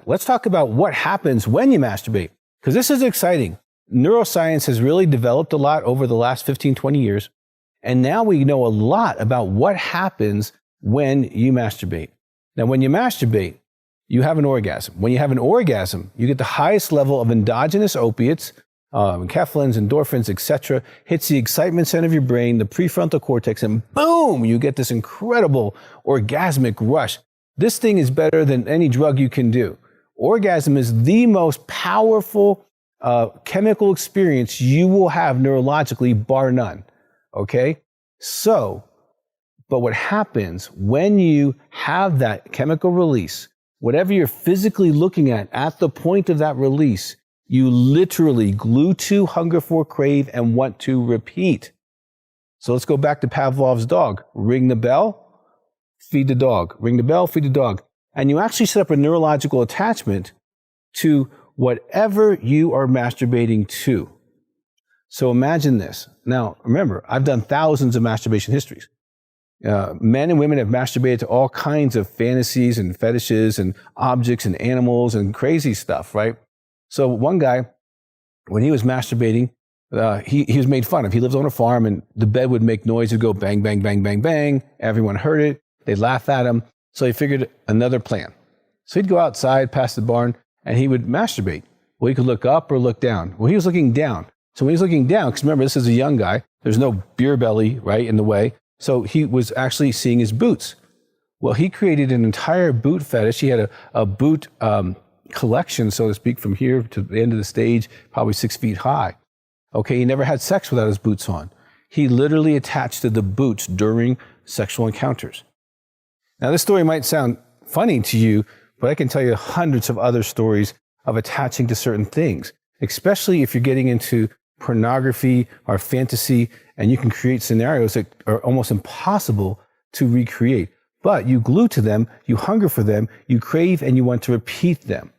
let's talk about what happens when you masturbate, because this is exciting. Neuroscience has really developed a lot over the last 15, 20 years. And now we know a lot about what happens when you masturbate. Now, when you masturbate, you have an orgasm. When you have an orgasm, you get the highest level of endogenous opiates, enkephalins, endorphins, etc. Hits the excitement center of your brain, the prefrontal cortex, and boom, you get this incredible orgasmic rush. This thing is better than any drug you can do. Orgasm is the most powerful chemical experience you will have neurologically, bar none. Okay? So, but what happens when you have that chemical release, whatever you're physically looking at the point of that release, you literally glue to, hunger for, crave, and want to repeat. So let's go back to Pavlov's dog. Ring the bell, feed the dog. Ring the bell, feed the dog. And you actually set up a neurological attachment to whatever you are masturbating to. So imagine this. Now, remember, I've done thousands of masturbation histories. Men and women have masturbated to all kinds of fantasies and fetishes and objects and animals and crazy stuff, right? So one guy, when he was masturbating, he was made fun of. He lives on a farm and the bed would make noise. It'd go bang, bang, bang, bang, bang. Everyone heard it. They'd laugh at him. So he figured another plan. So he'd go outside past the barn and he would masturbate. Well, he could look up or look down. Well, he was looking down. So when he was looking down, because remember, this is a young guy, there's no beer belly, right, in the way. So he was actually seeing his boots. Well, he created an entire boot fetish. He had a boot collection, so to speak, from here to the end of the stage, probably 6 feet high. Okay, he never had sex without his boots on. He literally attached to the boots during sexual encounters. Now, this story might sound funny to you, but I can tell you hundreds of other stories of attaching to certain things, especially if you're getting into pornography or fantasy, and you can create scenarios that are almost impossible to recreate. But you glue to them, you hunger for them, you crave, and you want to repeat them.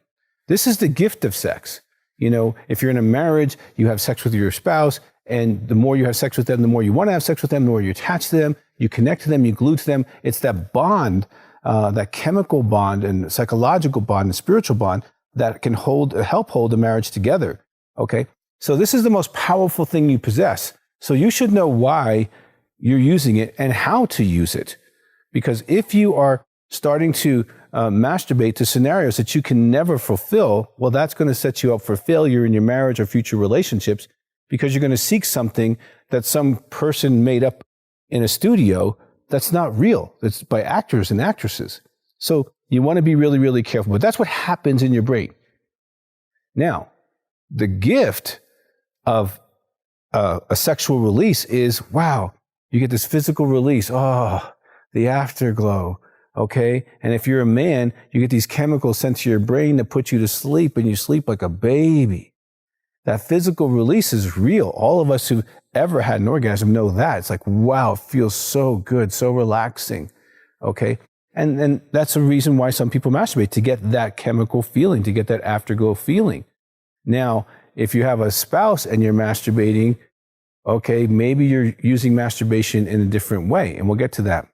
This is the gift of sex. You know, if you're in a marriage, you have sex with your spouse, and the more you have sex with them, the more you want to have sex with them, the more you attach to them, you connect to them, you glue to them. It's that bond, that chemical bond and psychological bond and spiritual bond that can help hold a marriage together. Okay? So this is the most powerful thing you possess. So you should know why you're using it and how to use it. Because if you are starting to masturbate to scenarios that you can never fulfill, well, that's going to set you up for failure in your marriage or future relationships, because you're going to seek something that some person made up in a studio that's not real. That's by actors and actresses. So you want to be really, really careful. But that's what happens in your brain. Now, the gift of a sexual release is, wow, you get this physical release. Oh, the afterglow. Okay. And if you're a man, you get these chemicals sent to your brain that put you to sleep, and you sleep like a baby. That physical release is real. All of us who've ever had an orgasm know that. It's like, wow, it feels so good, so relaxing. Okay. And that's a reason why some people masturbate, to get that chemical feeling, to get that afterglow feeling. Now, if you have a spouse and you're masturbating, okay, maybe you're using masturbation in a different way, and we'll get to that.